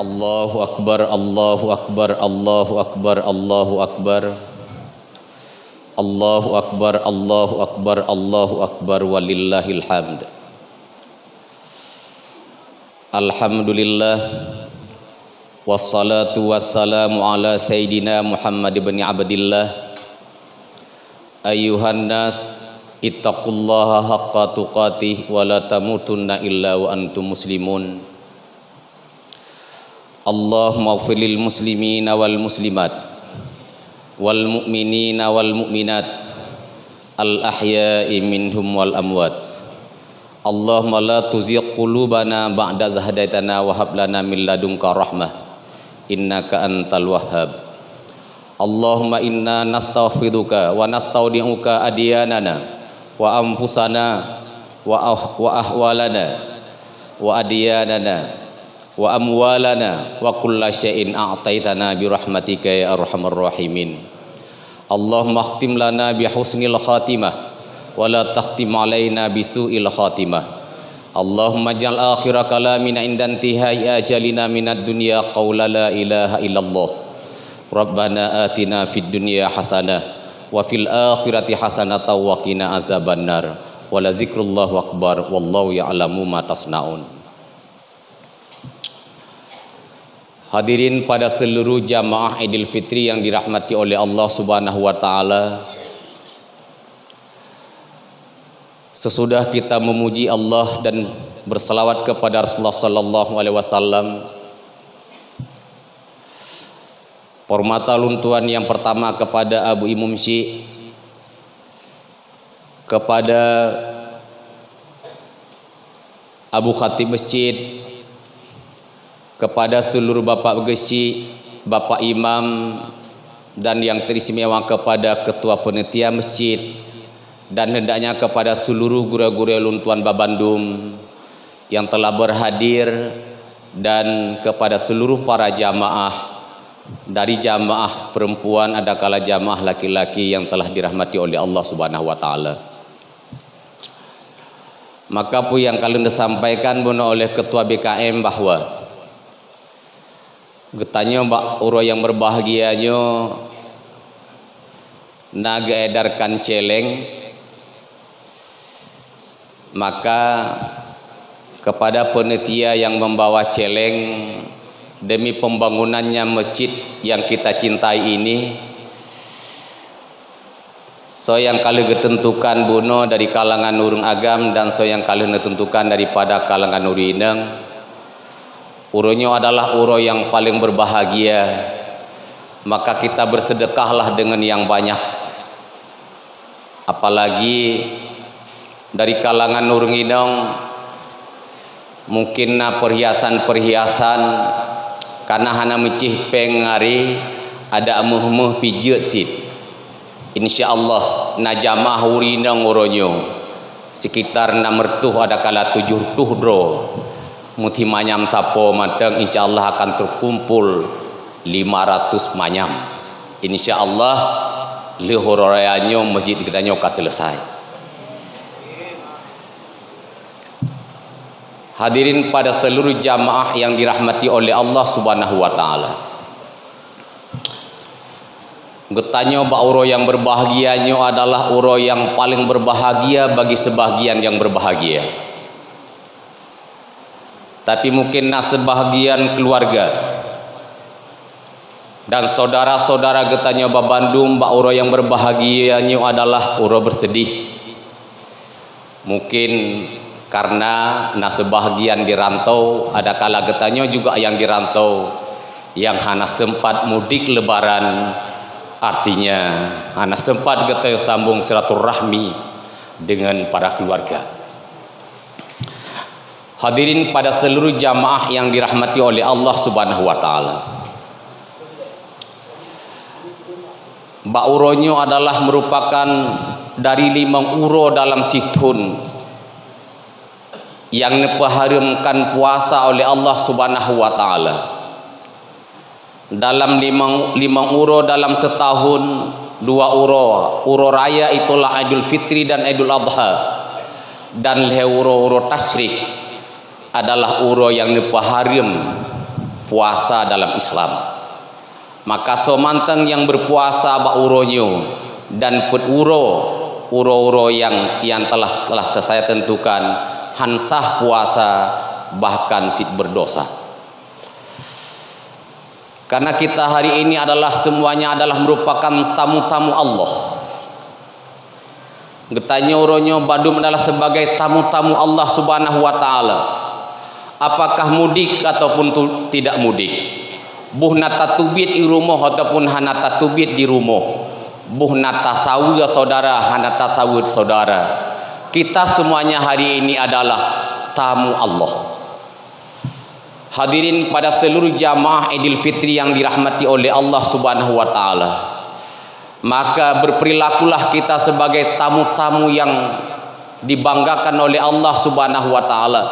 Allahu Akbar, Allahu Akbar, Allahu Akbar, Allahu Akbar, Allahu Akbar, Allahu Akbar, Allahu Akbar, walillahil hamd. Alhamdulillah, wassalatu wassalamu ala Sayyidina Muhammad ibn Abdillah. Ayuhan nas, ittaqullaha haqqa tuqatih wa la tamutunna illa wa antum muslimun. Allahumma ighfir lil muslimina wal muslimat wal mu'minina wal mu'minat al ahya'i minhum wal amwat. Allahumma la tuzigh qulubana ba'da idh hadaitana wa hab lana min ladunka rahmah innaka antal wahhab. Allahumma inna nastaghfiruka wa nastaudi'uka adyanana wa anfusana wa ahwalana wa adyanana wa amwalana wa kulla syai'in a'taitana bi rahmatika ya arhamar rahimin. Allahumma khtim lana bi husnil khatimah wa la takhtim alaina bi su'il khatimah. Allahumma ja'al akhira kalamina inda intihai ajalina minad dunya qawla la ilaha illallah. Rabbana atina fid dunya hasanah wa fil akhirati hasanah wa qina azabannar. Wa la zikrullahu akbar wallahu ya'lamu ma tasnaun. Hadirin pada seluruh jamaah Idul Fitri yang dirahmati oleh Allah Subhanahu wa taala. Sesudah kita memuji Allah dan berselawat kepada Rasulullah sallallahu alaihi wasallam, hormata luntuan yang pertama kepada Abu Imam Syekh, kepada Abu Khatib Masjid, kepada seluruh bapak begesi, bapak imam, dan yang teristimewa kepada ketua panitia masjid, dan hendaknya kepada seluruh guru-guru luntuan Babandum yang telah berhadir, dan kepada seluruh para jamaah, dari jamaah perempuan ada kala jamaah laki-laki yang telah dirahmati oleh Allah Subhanahu wa taala. Maka pun yang kalian disampaikan oleh ketua BKM bahwa getanya mbak uro yang berbahagianya naga edarkan celeng, maka kepada panitia yang membawa celeng demi pembangunannya masjid yang kita cintai ini, so yang kali ketentukan buno dari kalangan urung agam dan so yang kali ketentukan daripada kalangan urineng, uronya adalah uro yang paling berbahagia, maka kita bersedekahlah dengan yang banyak. Apalagi dari kalangan urung inong mungkin perhiasan-perhiasan karena hana mecih pengari ada amuh-muh pijut sit. Insyaallah na jamaah urinong uronyo sekitar 600 ada kala 70 dro. Muti manyam tapo matang insyaallah akan terkumpul 500 manyam. Insyaallah lihurayanyo masjid gedanyo ka selesai. Hadirin pada seluruh jamaah yang dirahmati oleh Allah Subhanahu wa taala. Getanyo ba uro yang berbahagianyo adalah uro yang paling berbahagia bagi sebahagian yang berbahagia. Tapi mungkin sebahagian keluarga dan saudara-saudara getanya Babandum mbak uro yang berbahagianya adalah uro bersedih. Mungkin karena sebahagian dirantau, ada kala getanya juga yang dirantau yang hana sempat mudik lebaran, artinya hana sempat getanya sambung silaturahmi dengan para keluarga. Hadirin pada seluruh jamaah yang dirahmati oleh Allah Subhanahu wa taala. Mbak uronyo adalah merupakan dari 5 uro dalam situn yang diharamkan puasa oleh Allah Subhanahu wa taala. Dalam 5 uro dalam setahun, 2 uro raya itulah Idul Fitri dan Idul Adha, dan uro tasyrik adalah uro yang dipaharim puasa dalam Islam. Maka somanteng yang berpuasa ba uronyo dan put uro yang telah saya tentukan hansah puasa bahkan cik berdosa. Karena kita hari ini adalah semuanya adalah merupakan tamu-tamu Allah. Getanya uronyo badum adalah sebagai tamu-tamu Allah Subhanahu wa taala. Apakah mudik ataupun tidak mudik, buh nata tubit di rumah ataupun hanata tubit di rumah, buh nata sawu saudara hanata sawu saudara, kita semuanya hari ini adalah tamu Allah. Hadirin pada seluruh jamaah Idul Fitri yang dirahmati oleh Allah Subhanahu wa taala, maka berperilakulah kita sebagai tamu-tamu yang dibanggakan oleh Allah Subhanahu wa taala.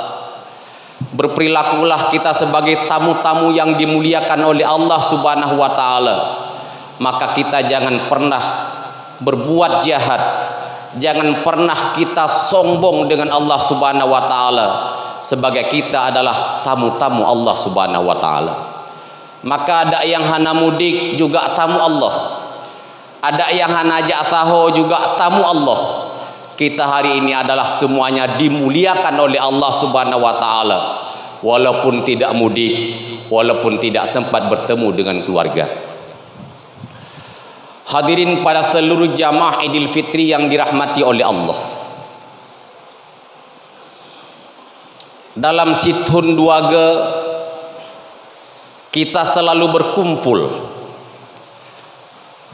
Berperilakulah kita sebagai tamu-tamu yang dimuliakan oleh Allah Subhanahu wa taala. Maka kita jangan pernah berbuat jahat, jangan pernah kita sombong dengan Allah Subhanahu wa taala, sebagai kita adalah tamu-tamu Allah Subhanahu wa taala. Maka ada yang hana mudik juga tamu Allah, ada yang hana ja'taho juga tamu Allah. Kita hari ini adalah semuanya dimuliakan oleh Allah Subhanahu wa taala, walaupun tidak mudik, walaupun tidak sempat bertemu dengan keluarga. Hadirin pada seluruh jamaah Idul Fitri yang dirahmati oleh Allah, dalam Situn Duaga kita selalu berkumpul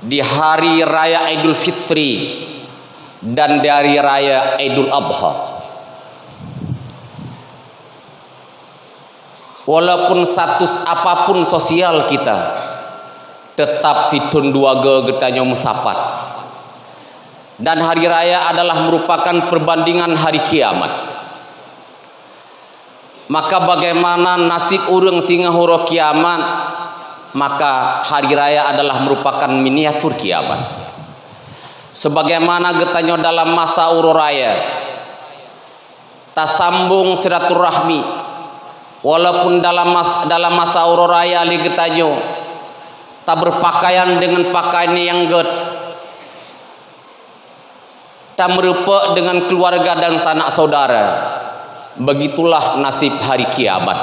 di hari raya Idul Fitri dan dari raya Idul Adha. Walaupun status apapun sosial kita, tetap Situn Duaga getanya musapat. Dan hari raya adalah merupakan perbandingan hari kiamat. Maka bagaimana nasib urang singa horo kiamat, maka hari raya adalah merupakan miniatur kiamat. Sebagaimana getanya dalam masa uro raya tasambung silaturahmi, walaupun dalam masa uro raya li getanya tak berpakaian dengan pakaian yang tak merupa dengan keluarga dan sanak saudara. Begitulah nasib hari kiamat.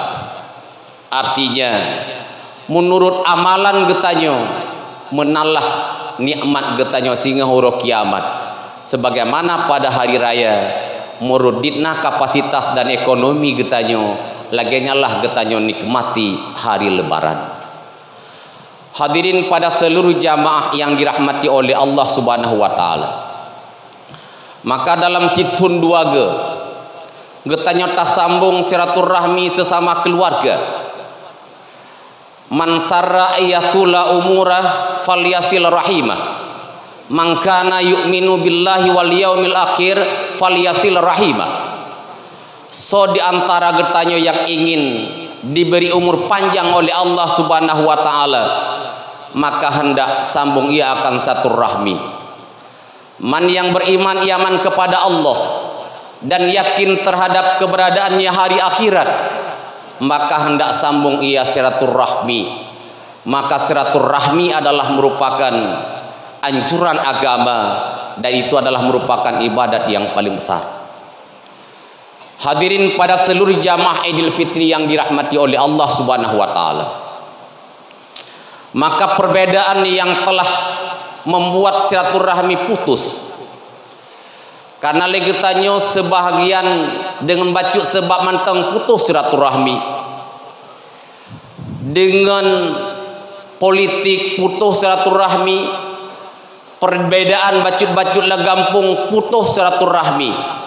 Artinya menurut amalan getanya menalah nikmat getanya singa huruf kiamat. Sebagaimana pada hari raya muruditna kapasitas dan ekonomi getanya, laginya lah getanya nikmati hari lebaran. Hadirin pada seluruh jamaah yang dirahmati oleh Allah Subhanahu wa taala, maka dalam Situn Duaga getanya tasambung silaturahmi sesama keluarga. Man sarra ayatula umurah falyasil rahimah, man kana yu'minu billahi wal yaumil akhir falyasil rahimah. So di antara getanya yang ingin diberi umur panjang oleh Allah Subhanahu wa taala, maka hendak sambung ia akan satu rahmi. Man yang beriman iaman kepada Allah dan yakin terhadap keberadaannya hari akhirat, maka hendak sambung ia silaturahmi. Maka silaturahmi adalah merupakan anjuran agama, dan itu adalah merupakan ibadat yang paling besar. Hadirin pada seluruh jamaah Idul Fitri yang dirahmati oleh Allah Subhanahu wa taala, maka perbedaan yang telah membuat silaturahmi putus, karena legetannya sebahagian dengan bacut sebab mantang putus silaturahmi, dengan politik putus silaturahmi, perbedaan bacut-bacut lagampung putus silaturahmi.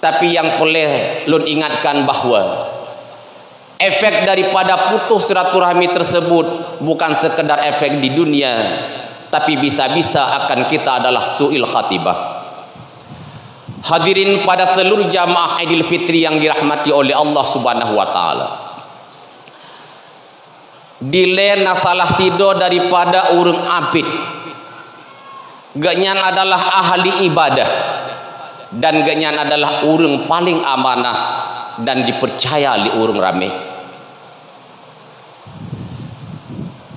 Tapi yang boleh lun ingatkan bahwa efek daripada putus silaturahmi tersebut bukan sekedar efek di dunia, tapi bisa-bisa akan kita adalah su'il khatibah. Hadirin pada seluruh jamaah Idul Fitri yang dirahmati oleh Allah Subhanahu wa taala, dilena salah sido daripada urang abid, genyan adalah ahli ibadah, dan genyan adalah urang paling amanah dan dipercaya li urang rame.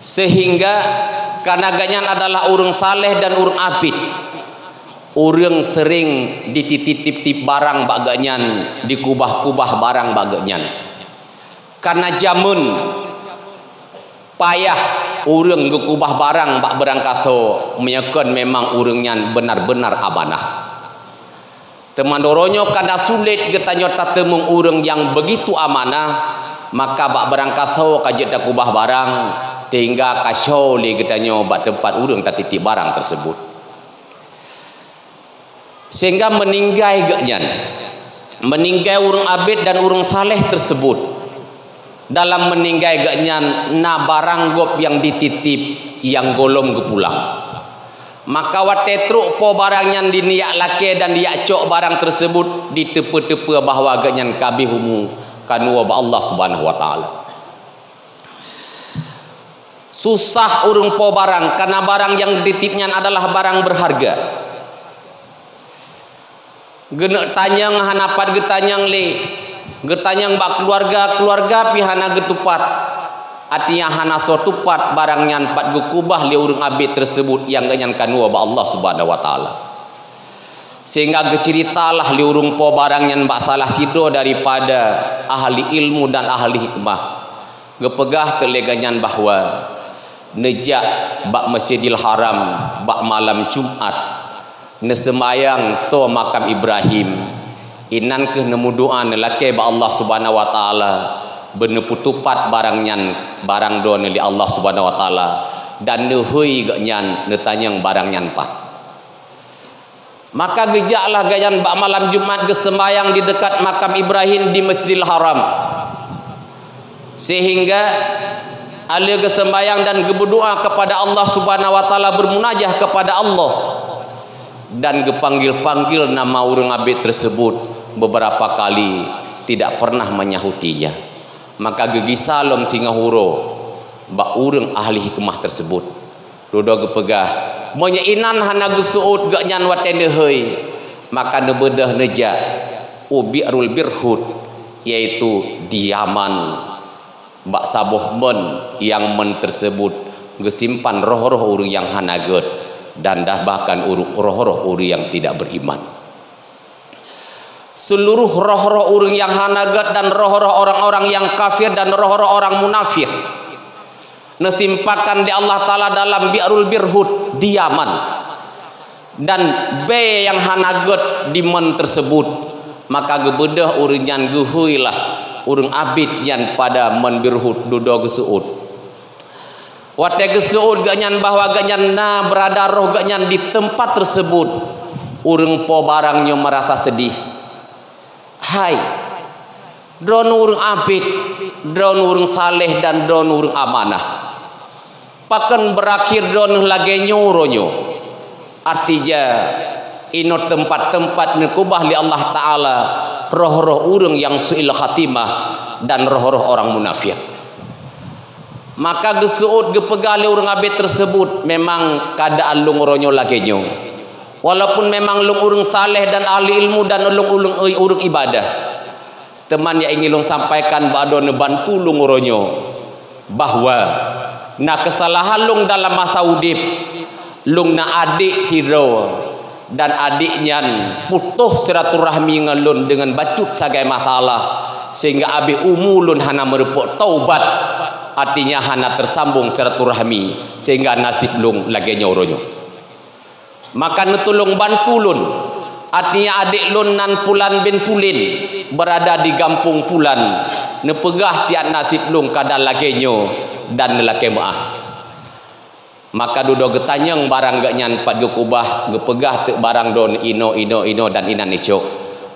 Sehingga karena ganyan adalah urang saleh dan urang abid, urang sering dititip-titip barang baganyan, dikubah-kubah barang baganyan. Karena jamun payah urang gekubah barang bak berangkaso menyekan memang urangnya benar-benar amanah. Temandoronyo kada sulit getanyo tatemung urang yang begitu amanah, maka bak berangkaso kajet dak kubah barang sehingga kasau li getanyo bak tempat urang tatitip barang tersebut. Sehingga meninggai ganyan, meninggai urang abid dan urang saleh tersebut. Dalam meninggai ganyan na barang gop yang dititip yang golong gepulang, maka watetruk po barang yang diniak lake dan diak cok barang tersebut ditepe-tepe bahwa ganyan kabeh humu kanua ba Allah Subhanahu wa taala. Susah urung po barang karena barang yang dititipnya adalah barang berharga. Genek tanyang hanapat getanyang le, getanyang bak keluarga pihana getupat, artinya hana so tupat barangnya empat gekubah li urang abid tersebut yang ganyan kanua ba Allah Subhanahu wa taala. Sehingga geceritalah li urung po barangnya bak salah sido daripada ahli ilmu dan ahli hikmah. Gepegah teleganyan bahwa nejak bak Masjidil Haram bak malam Jumat nesemayang to makam Ibrahim inan ke nemu doa nelake ba Allah Subhanahu wa taala beneputupat barangnyan barang do li Allah Subhanahu wa taala dan nehui ganyan netanyang barangnyan pat. Maka gejaklah ganyan bak malam Jumat gesemayang di dekat makam Ibrahim di Masjidil Haram, sehingga ali gesembayang dan berdoa kepada Allah Subhanahu wa taala, bermunajah kepada Allah dan gepanggil-panggil nama urang abid tersebut beberapa kali tidak pernah menyahutinya. Maka gegisalom singahuro ba urang ahli hikmah tersebut dodo gepegah menyainan hana gesuut ganyan watende heuy, maka nebedah neja ubi'rul birhud, yaitu diaman bak saboh men yang men tersebut gesimpan roh-roh urang yang hanaget dan dah bahkan roh-roh urang yang tidak beriman. Seluruh roh-roh urang yang hanaget dan roh-roh orang-orang yang kafir dan roh-roh orang munafik nesimpakan di Allah Ta'ala dalam bi'rul birhud, diaman, dan be yang hanaget di men tersebut, maka gebedah urang yang gehuilah urang abid yang pada men birhud dudo gesuut. Wate gesuut ganyan bahwa ganyan na berada roh ganyan di tempat tersebut, urang po barangnya merasa sedih. Hai, drone urang abid, drone urang saleh dan drone urang amanah. Pakan berakhir drone lagi nyuronyo. Artinya ino tempat-tempat nekubah li Allah Ta'ala roh-roh urang yang su'il khatimah dan roh-roh orang munafik. Maka gesuut gepegali urang abid tersebut memang keadaan lung ronyo lagi nyo, walaupun memang lung urang saleh dan ahli ilmu dan lung urang ibadah. Teman yang ingin lung sampaikan badone bantu lung ronyo bahwa na kesalahan lung dalam masa udip lung na adik hiro dan adiknya putuh silaturahmi ngelun dengan bacut sagai masalah, sehingga abi umulun hana merepok taubat, artinya hana tersambung silaturahmi sehingga nasib lung lagi nyauronyo. Maka netulung bantulun, artinya adik lun nan Pulan bin Pulin berada di Gampung Pulan, nepegah siat nasib lung kada lagi nyo dan lelaki maah. Maka dudo getanyang barang ganyan pat gekubah gepegah te barang don ino dan inan icok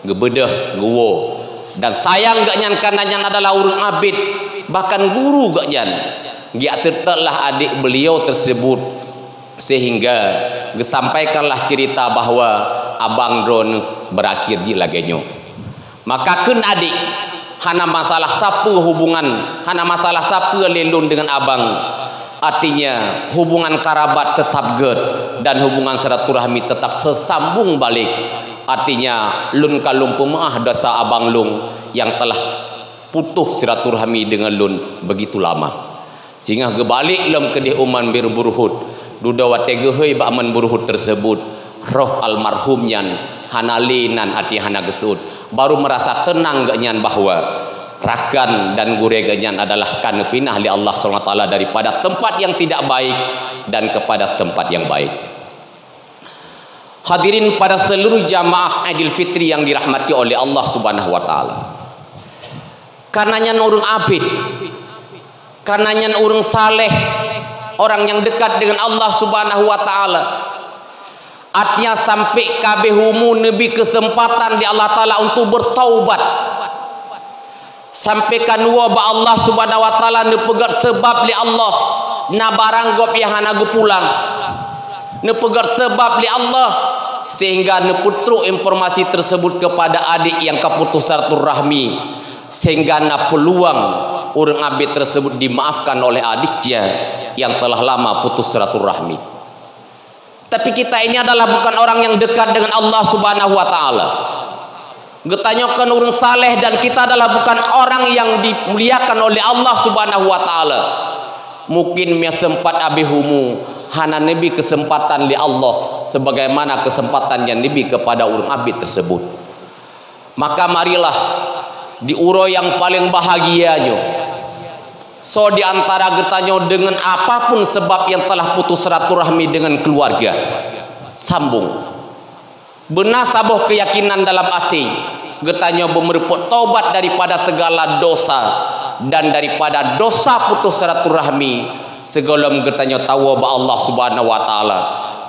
gebedah guwo dan sayang ganyan kananyan adalah urang abid, bahkan guru ganyan gia sertalah adik beliau tersebut, sehingga gesampaikanlah cerita bahwa abang don berakhir ji lagenyo. Maka kun adik hana masalah sapu hubungan, hana masalah sapu lelun dengan abang, artinya hubungan karabat tetap ged dan hubungan silaturahmi tetap sesambung balik. Artinya lun kalung pemaah dosa abang lung yang telah putus silaturahmi dengan lun begitu lama. Sehingga gebalik lom kedih uman berburuhut duda wategehoi ba'man buruhut tersebut roh almarhum nyan hanalinan ati hana gesud baru merasa tenang genyan bahwa rakan dan gure genyan adalah kana pinah li Allah SWT daripada tempat yang tidak baik dan kepada tempat yang baik. Hadirin pada seluruh jamaah Idul Fitri yang dirahmati oleh Allah Subhanahu wa taala. Karenanya urang abid, karenanya urang saleh, orang yang dekat dengan Allah Subhanahu wa taala. Artinya sampai kabeh humu nebi kesempatan di Allah taala untuk bertaubat. Sampai kanua ba Allah Subhanahu wa taala nepegat sebab li Allah na baranggop yang hanagu pulang. Nepegat sebab li Allah sehingga neputru informasi tersebut kepada adik yang keputus silaturahmi sehingga na peluang orang abid tersebut dimaafkan oleh adiknya yang telah lama putus silaturahmi. Tapi kita ini adalah bukan orang yang dekat dengan Allah Subhanahu wa taala. Getanyakan orang saleh dan kita adalah bukan orang yang dimuliakan oleh Allah Subhanahu wa taala. Mungkin mia sempat abihumu hana nabi kesempatan li Allah sebagaimana kesempatan yang nabi kepada orang abid tersebut. Maka marilah di uro yang paling bahagianya so di antara getanyo dengan apapun sebab yang telah putus silaturahmi dengan keluarga sambung benar sabuh keyakinan dalam hati getanyo memeruput taubat daripada segala dosa dan daripada dosa putus silaturahmi segolom getanyo tahu ba Allah Subhanahu wa taala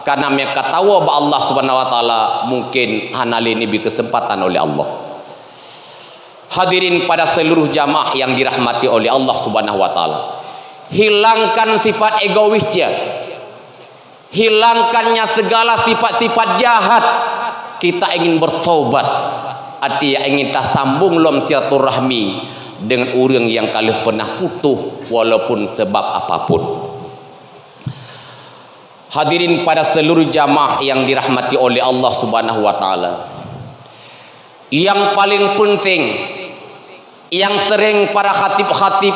karena mereka tahu ba Allah Subhanahu wa taala mungkin hanali ini kesempatan oleh Allah. Hadirin pada seluruh jamaah yang dirahmati oleh Allah Subhanahu wa taala. Hilangkan sifat egoisnya. Hilangkannya segala sifat-sifat jahat. Kita ingin bertobat. Artinya ingin tak sambung lom silaturahmi dengan orang yang kalih pernah putus walaupun sebab apapun. Hadirin pada seluruh jamaah yang dirahmati oleh Allah Subhanahu wa taala. Yang paling penting yang sering para khatib-khatib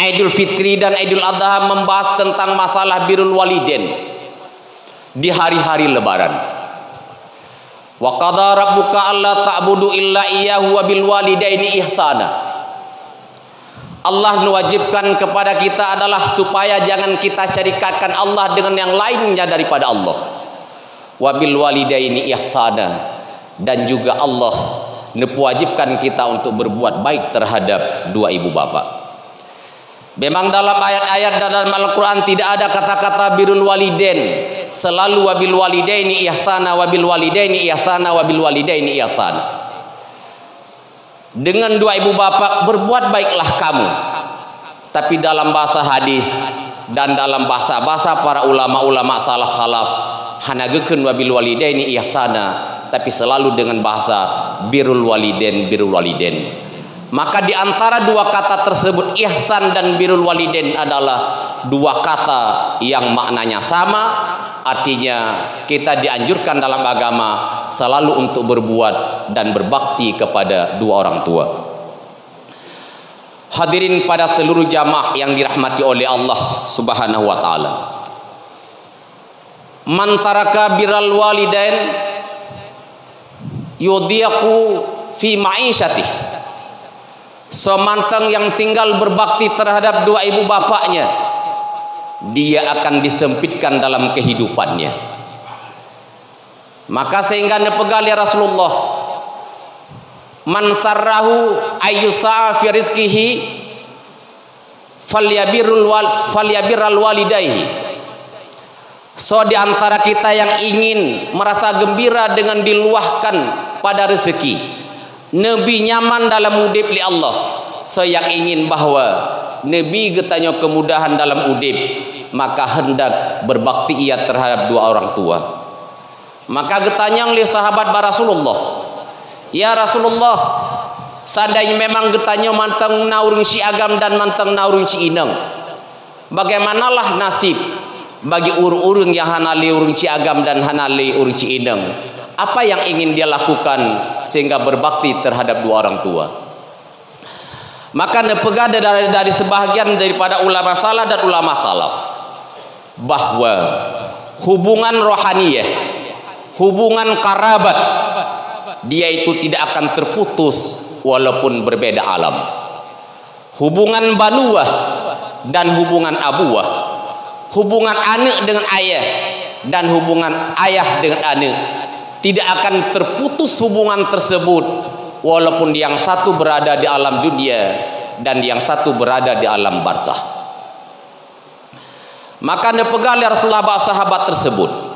Idul Fitri dan Idul Adha membahas tentang masalah birrul walidain di hari-hari lebaran. Wa qadara rabbuka alla ta'budu illa iyyahu wa bil walidaini ihsana. Allah mewajibkan kepada kita adalah supaya jangan kita syarikatkan Allah dengan yang lainnya daripada Allah. Wa bil walidaini ihsana, dan juga Allah mewajibkan kita untuk berbuat baik terhadap dua ibu bapa. Memang dalam ayat-ayat dalam Al-Quran tidak ada kata-kata birrul walidain, selalu wabil walidaini ihsana, wabil walidaini ihsana, wabil walidaini ihsana. Dengan dua ibu bapa berbuat baiklah kamu. Tapi dalam bahasa hadis dan dalam bahasa-bahasa para ulama-ulama salaf khalaf hanagekeun wabil walidaini ihsana, tapi selalu dengan bahasa birrul walidain, birrul walidain. Maka di antara dua kata tersebut ihsan dan birrul walidain adalah dua kata yang maknanya sama. Artinya kita dianjurkan dalam agama selalu untuk berbuat dan berbakti kepada dua orang tua. Hadirin pada seluruh jamaah yang dirahmati oleh Allah Subhanahu wa taala. Man taraka birral walidain yudiyaku fi ma'isyatih. Semantang yang tinggal berbakti terhadap dua ibu bapaknya, dia akan disempitkan dalam kehidupannya. Maka sehingga nepegal ya Rasulullah, man sarrahu ayyusa'a fi rizqihi falyabirral walidayhi. So di antara kita yang ingin merasa gembira dengan diluahkan pada rezeki, Nabi nyaman dalam udip li Allah. So yang ingin bahwa Nabi getanya kemudahan dalam udip, maka hendak berbakti ia terhadap dua orang tua. Maka getanya li sahabat Rasulullah, ya Rasulullah, seandainya memang getanya manteng naurung si agam dan manteng naurung si inang, bagaimanalah nasib bagi urung-urung yang hanali urung ci agam dan hanali urung ci inang? Apa yang ingin dia lakukan sehingga berbakti terhadap dua orang tua? Maka nepegada dari sebahagian daripada ulama salaf dan ulama khalaf bahwa hubungan rohaniyah, hubungan karabat, dia itu tidak akan terputus walaupun berbeda alam. Hubungan banuah dan hubungan abuah, hubungan anak dengan ayah dan hubungan ayah dengan anak, tidak akan terputus hubungan tersebut walaupun yang satu berada di alam dunia dan yang satu berada di alam barzah. Maka nepegali Rasulullah sahabat tersebut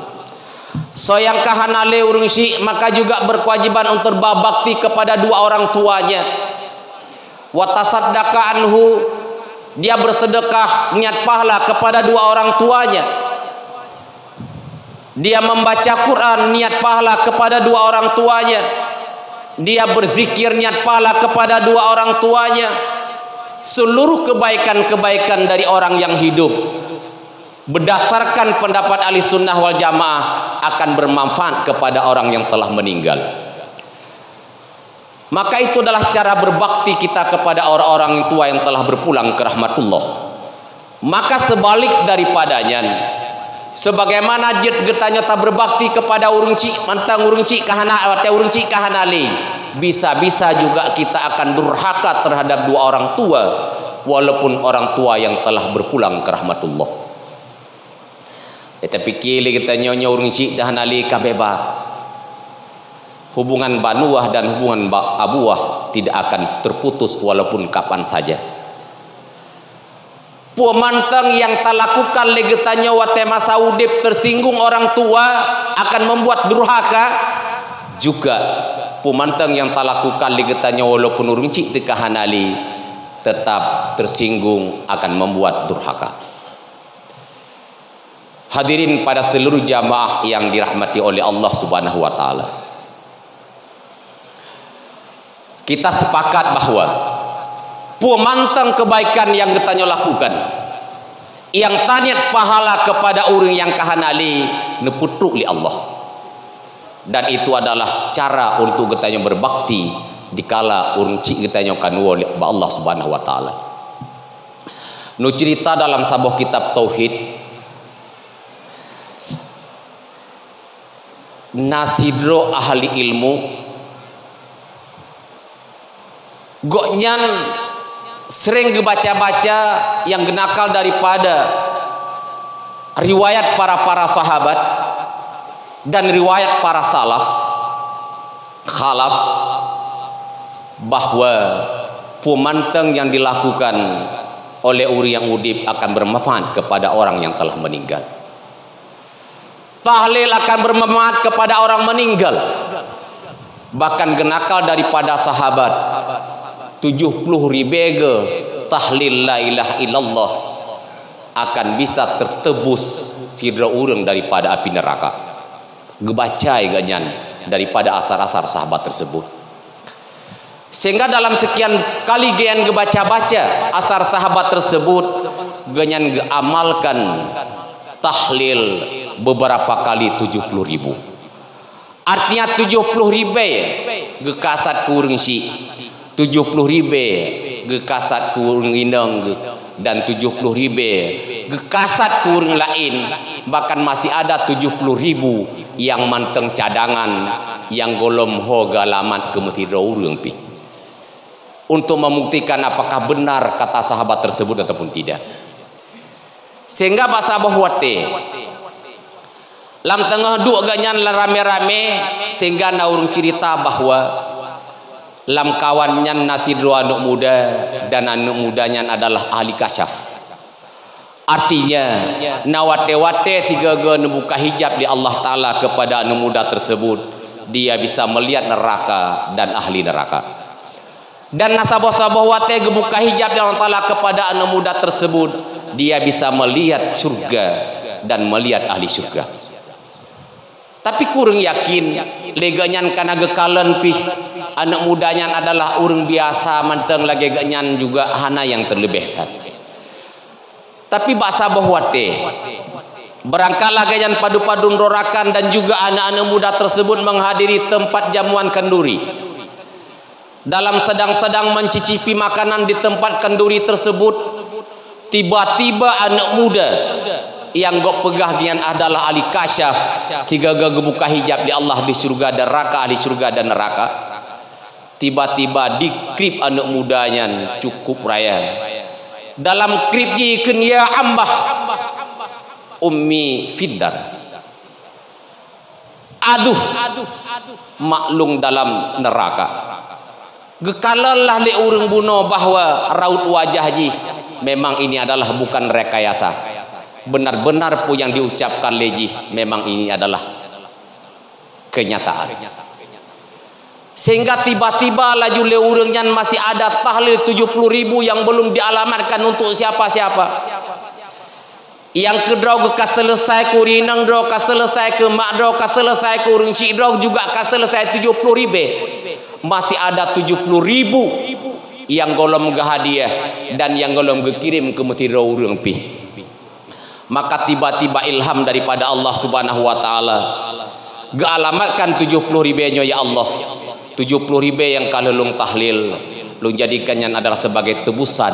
soyang kahanale urung si, maka juga berkewajiban untuk berbakti kepada dua orang tuanya. Watasaddaka anhu, dia bersedekah niat pahala kepada dua orang tuanya. Dia membaca Quran niat pahala kepada dua orang tuanya. Dia berzikir niat pahala kepada dua orang tuanya. Seluruh kebaikan-kebaikan dari orang yang hidup berdasarkan pendapat ahli sunnah wal jamaah akan bermanfaat kepada orang yang telah meninggal. Maka itu adalah cara berbakti kita kepada orang-orang tua yang telah berpulang ke rahmatullah. Maka sebalik daripadanya, sebagaimana jet getanya tak berbakti kepada urung cik mantang urung cik kahana atau urung cik kahanali, bisa-bisa juga kita akan durhaka terhadap dua orang tua walaupun orang tua yang telah berpulang ke rahmatullah. Tapi kili kita nyonya urung cik kahanali kah bebas. Hubungan banuah dan hubungan abuah tidak akan terputus walaupun kapan saja. Pemantang yang tak lakukan legetanya wate masa udip tersinggung orang tua akan membuat durhaka juga. Pemantang yang tak lakukan legetanya walaupun urung cik tekahanali tetap tersinggung akan membuat durhaka. Hadirin pada seluruh jamaah yang dirahmati oleh Allah Subhanahu wa taala. Kita sepakat bahwa pemantang kebaikan yang kita lakukan, yang taniat pahala kepada orang yang kahanali neputruk li Allah, dan itu adalah cara untuk kita berbakti dikala orang cik kita kanuwa li Allah Subhanahu wa taala. Nu cerita dalam sebuah kitab tauhid, nasidro ahli ilmu goknyan sering baca-baca yang genakal daripada riwayat para sahabat dan riwayat para salaf khalaf bahwa pemantang yang dilakukan oleh uri yang udip akan bermanfaat kepada orang yang telah meninggal. Tahlil akan bermanfaat kepada orang meninggal. Bahkan genakal daripada sahabat 70 ribu tahlil la ilaha illallah akan bisa tertebus sidra urang daripada api neraka. Gebacai ganyan daripada asar-asar sahabat tersebut. Sehingga dalam sekian kali gian gebaca-baca asar sahabat tersebut, ganyan geamalkan tahlil beberapa kali 70 ribu. Artinya 70 ribu gekasat kurang si, 70 ribu gekasat kurang indang, dan 70 ribu gekasat kurang lain. Bahkan masih ada 70 ribu yang manteng cadangan yang golom ho galamat ke masjid urang pi, untuk membuktikan apakah benar kata sahabat tersebut ataupun tidak. Sehingga bahasa bahwate lam tengah duk ganyan rame-rame, sehingga naurung cerita bahwa lam kawannya nasidro anak muda dan anak mudanya adalah ahli kasyaf. Artinya nawate-wate tiga buka hijab di Allah Ta'ala kepada anak muda tersebut, dia bisa melihat neraka dan ahli neraka. Dan nasabah-sabah wate gebuka hijab di Allah Ta'ala kepada anak muda tersebut, dia bisa melihat surga dan melihat ahli surga. Tapi kurang yakin leganyan kana gekalan pih anak mudanya adalah orang biasa manteng lagi ganyan juga hana yang terlebihkan. Tapi bahasa bahwate berangkatlah ganyan padu-padu rorakan dan juga anak-anak muda tersebut menghadiri tempat jamuan kenduri. dalam sedang-sedang mencicipi makanan di tempat kenduri tersebut, tiba-tiba anak muda yang gok pegah gian adalah ahli kasyaf, tiga buka hijab di Allah di surga dan neraka, ahli surga dan neraka. Tiba-tiba di krip anak mudanya cukup raya. Dalam krip jikan ya ambah ummi fiddar. Aduh, maklum dalam neraka. Gekalalah li urang buno bahwa raut wajah ji memang ini adalah bukan rekayasa. Benar-benar pun yang diucapkan leji memang ini adalah kenyataan. Sehingga tiba-tiba laju le urangnya masih ada tahlil 70.000 yang belum dialamatkan untuk siapa-siapa. Yang kedua ka selesai ku rinang dro ka selesai ke mak dro ka selesai ku urang cik dro juga ka selesai 70.000. Masih ada 70.000 yang golom ke hadiah dan yang golom ke kirim ke metiro urang pi. Maka tiba-tiba ilham daripada Allah Subhanahu wa taala. Gealamatkan 70.000 ya Allah. 70.000 yang kalelung tahlil lu jadikannya adalah sebagai tebusan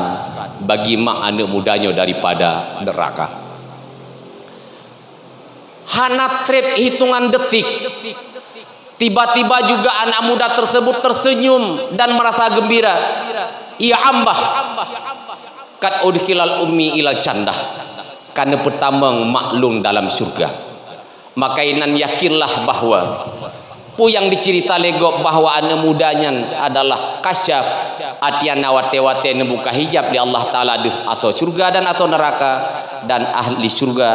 bagi mak anak mudanya daripada neraka. Hana trip hitungan detik, tiba-tiba juga anak muda tersebut tersenyum dan merasa gembira. Ya ambah kat udkhilal ummi ila candah, karena pertama maklum dalam surga. Maka inan yakinlah bahwa pu yang dicerita legok bahwa anak mudanya adalah kasyaf atian nawate-wate buka hijab di Allah Ta'ala deh aso surga dan aso neraka, dan ahli surga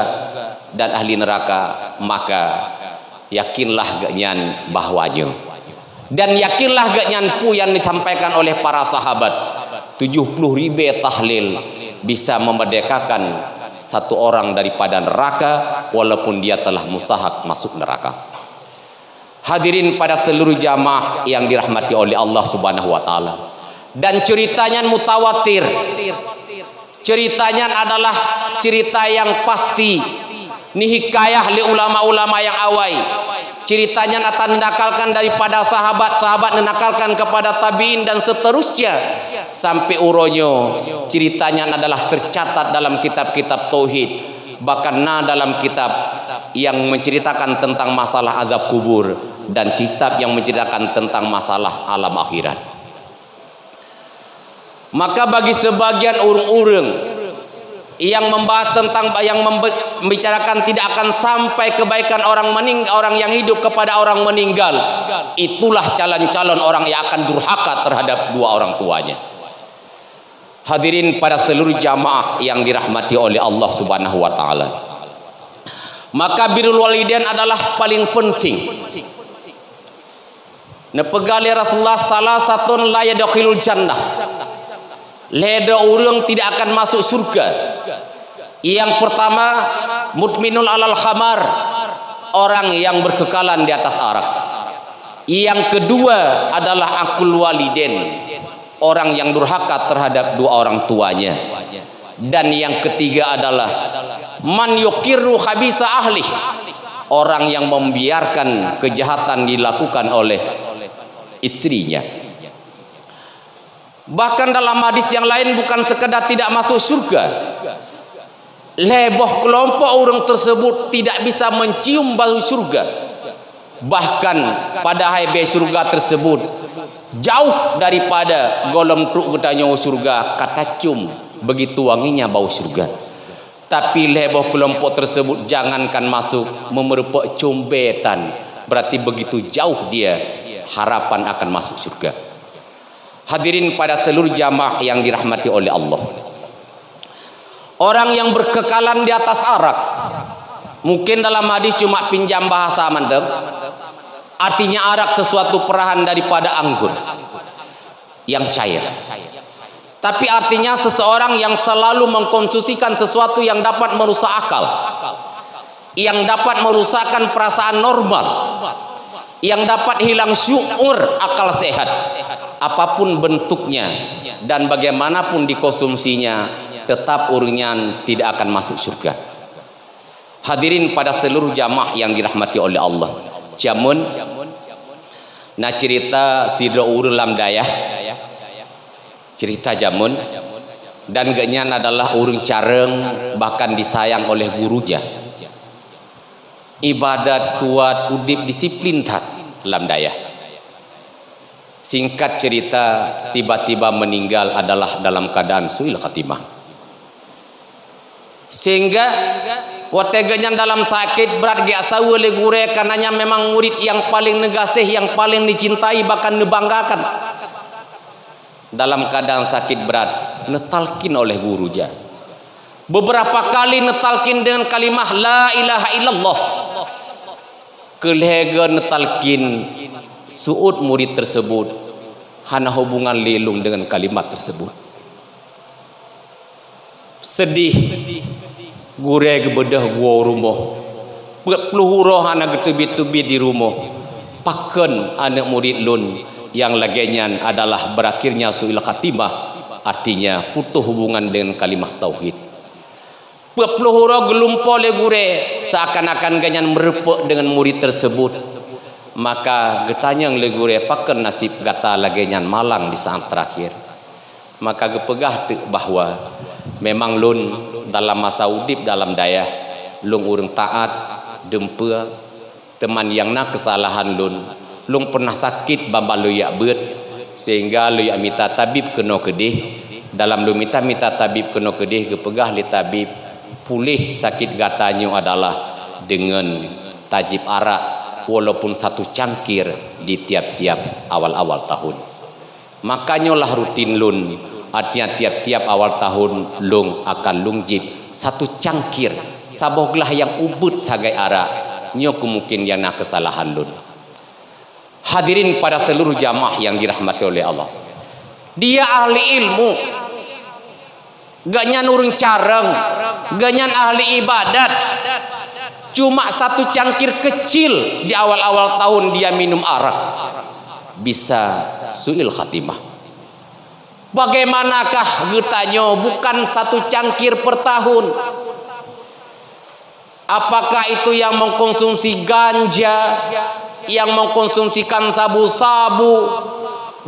dan ahli neraka, maka yakinlah genyan bahwanya, dan yakinlah genyan pu yang disampaikan oleh para sahabat 70.000 tahlil bisa memerdekakan satu orang daripada neraka walaupun dia telah mustahak masuk neraka. Hadirin pada seluruh jamaah yang dirahmati oleh Allah Subhanahu wa taala. Dan ceritanya mutawatir. Ceritanya adalah cerita yang pasti. Ini hikayah li ulama-ulama yang awai. Ceritanya akan menakalkan daripada sahabat-sahabat, menakalkan kepada tabiin dan seterusnya sampai uronyo. Ceritanya adalah tercatat dalam kitab-kitab tauhid. Bahkan dalam kitab yang menceritakan tentang masalah azab kubur dan kitab yang menceritakan tentang masalah alam akhirat. Maka bagi sebagian urang-urang yang membahas tentang yang membicarakan tidak akan sampai kebaikan orang yang hidup kepada orang meninggal, itulah calon-calon orang yang akan durhaka terhadap dua orang tuanya. Hadirin pada seluruh jamaah yang dirahmati oleh Allah Subhanahu wa taala. Maka birrul walidain adalah paling penting. Nepegali Rasulullah salah satu la yadkhulul jannah. Leda urang tidak akan masuk surga. Yang pertama mutminul alal khamar, orang yang berkekalan di atas arak. Yang kedua adalah akul walidain, orang yang durhaka terhadap dua orang tuanya. Dan yang ketiga adalah man yuqirru khabisa ahli, orang yang membiarkan kejahatan dilakukan oleh istrinya. Bahkan dalam hadis yang lain bukan sekedar tidak masuk surga, leboh kelompok orang tersebut tidak bisa mencium bau surga. Bahkan pada haibe surga tersebut jauh daripada golem truk getanya surga kata cium, begitu wanginya bau surga. Tapi leboh kelompok tersebut jangankan masuk memerupuk combetan, berarti begitu jauh dia harapan akan masuk surga. Hadirin pada seluruh jamaah yang dirahmati oleh Allah. Orang yang berkekalan di atas arak, mungkin dalam hadis cuma pinjam bahasa mantep. Artinya arak sesuatu perahan daripada anggur yang cair. Tapi artinya seseorang yang selalu mengkonsumsikan sesuatu yang dapat merusak akal, yang dapat merusakkan perasaan normal, yang dapat hilang syuur akal sehat, apapun bentuknya dan bagaimanapun dikonsumsinya, tetap orangnya tidak akan masuk surga. Hadirin pada seluruh jamaah yang dirahmati oleh Allah. Jamun Nah cerita sidro urulam dayah, cerita jamun, dan genyan adalah urung careng bahkan disayang oleh gurunya. Ibadat kuat udip disiplin tat lam dayah. Singkat cerita, tiba-tiba meninggal adalah dalam keadaan suil khatimah. Sehingga wateganyan dalam sakit berat biasa oleh gure karenanya memang murid yang paling negasih, yang paling dicintai bahkan dibanggakan. Dalam keadaan sakit berat netalkin oleh gurunya. Beberapa kali netalkin dengan kalimah la ilaha illallah. Kelega netalkin suud murid tersebut hana hubungan lilung dengan kalimat tersebut. Sedih gure gebedah gua rumah peluhuro hana getubi-tubi di rumah paken anak murid lun yang lagenyan adalah berakhirnya suil khatimah, artinya putus hubungan dengan kalimat tauhid. Peluhuro gelumpo le gure seakan-akan ganyan merepek dengan murid tersebut. Maka getanyang le gure paken nasib gata lagenyan malang di saat terakhir. Maka gepegah tu bahwa memang lun dalam masa udip dalam dayah lung urang taat dempua teman yang nak kesalahan lung pernah sakit bamba luyak beut sehingga luyak minta tabib kena kedih. Dalam lu minta tabib kena kedih gepegah li tabib pulih sakit gatanyo adalah dengan tajib arak walaupun satu cangkir di tiap-tiap awal-awal tahun. Makanya lah rutin lun, artinya tiap-tiap awal tahun lung akan lungjib satu cangkir sabohlah yang ubud sagai arak nyo kemungkin yang nak kesalahan lun. Hadirin pada seluruh jamaah yang dirahmati oleh Allah, dia ahli ilmu, ganyan urung careng, ganyan ahli ibadat. Cuma satu cangkir kecil di awal-awal tahun dia minum arak, bisa suil khatimah. Bagaimanakah getanyo bukan satu cangkir per tahun? Apakah itu yang mengkonsumsi ganja, yang mengkonsumsikan sabu-sabu,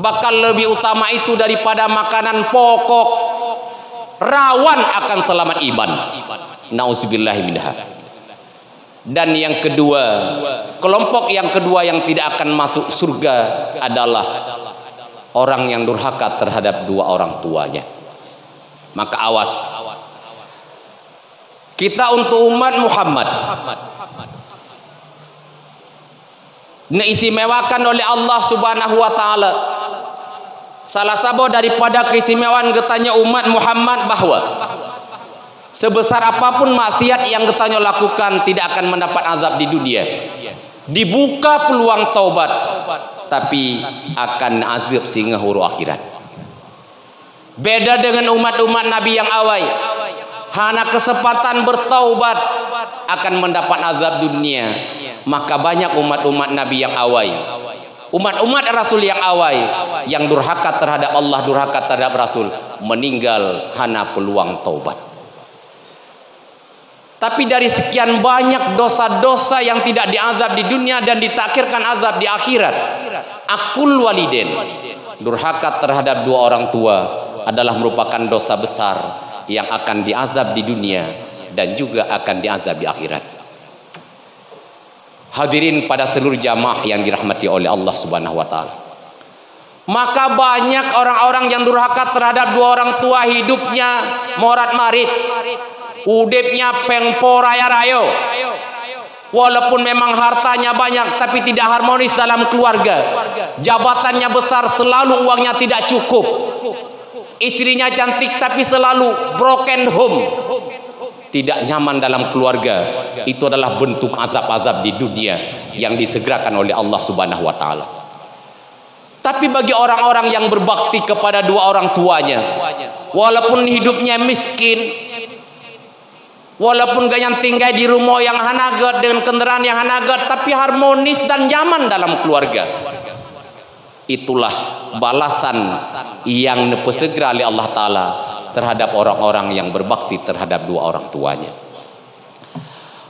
bahkan lebih utama itu daripada makanan pokok, rawan akan selamat iman. Nauzubillahi minha. Dan yang kedua, kelompok yang kedua yang tidak akan masuk surga adalah orang yang durhaka terhadap dua orang tuanya. Maka awas kita untuk umat Muhammad diistimewakan oleh Allah Subhanahu wa taala. Salah satu daripada keistimewaan getanya umat Muhammad bahwa sebesar apapun maksiat yang getanya lakukan tidak akan mendapat azab di dunia. Dibuka peluang taubat, tapi akan azab sehingga huru akhirat. Beda dengan umat-umat Nabi yang awal, hana kesempatan bertaubat akan mendapat azab dunia. Maka banyak umat-umat Nabi yang awal, umat-umat Rasul yang awal, yang durhaka terhadap Allah, durhaka terhadap Rasul, meninggal hana peluang taubat. Tapi dari sekian banyak dosa-dosa yang tidak diazab di dunia dan ditakhirkan azab di akhirat, akul waliden, durhaka terhadap dua orang tua adalah merupakan dosa besar yang akan diazab di dunia dan juga akan diazab di akhirat. Hadirin pada seluruh jamaah yang dirahmati oleh Allah Subhanahu wa taala. Maka banyak orang-orang yang durhaka terhadap dua orang tua, hidupnya morat marit, udipnya pengpo raya-rayo. Walaupun memang hartanya banyak tapi tidak harmonis dalam keluarga. Jabatannya besar, selalu uangnya tidak cukup. Istrinya cantik tapi selalu broken home, tidak nyaman dalam keluarga. Itu adalah bentuk azab-azab di dunia yang disegerakan oleh Allah Subhanahu wa taala. Tapi bagi orang-orang yang berbakti kepada dua orang tuanya, walaupun hidupnya miskin, walaupun ganyan tinggal di rumah yang hanagat dengan kendaraan yang hanagat, tapi harmonis dan nyaman dalam keluarga, itulah balasan yang nepesegera oleh Allah Ta'ala terhadap orang-orang yang berbakti terhadap dua orang tuanya.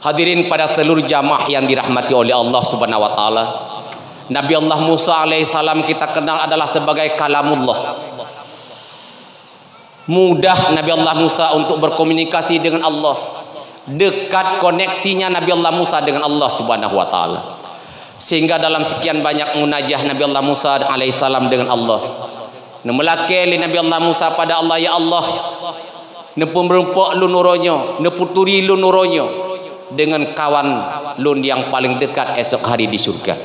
Hadirin pada seluruh jamaah yang dirahmati oleh Allah Subhanahu wa taala, Nabi Allah Musa alaihissalam kita kenal adalah sebagai kalamullah. Mudah Nabi Allah Musa untuk berkomunikasi dengan Allah. Dekat koneksinya Nabi Allah Musa dengan Allah Subhanahu wa taala. Sehingga dalam sekian banyak munajah Nabi Allah Musa alaihissalam dengan Allah. Nemelake Nabi Allah Musa pada Allah, ya Allah, nepemrempok lu nuronyo, neputuri lu nuronyo dengan kawan lun yang paling dekat esok hari di surga.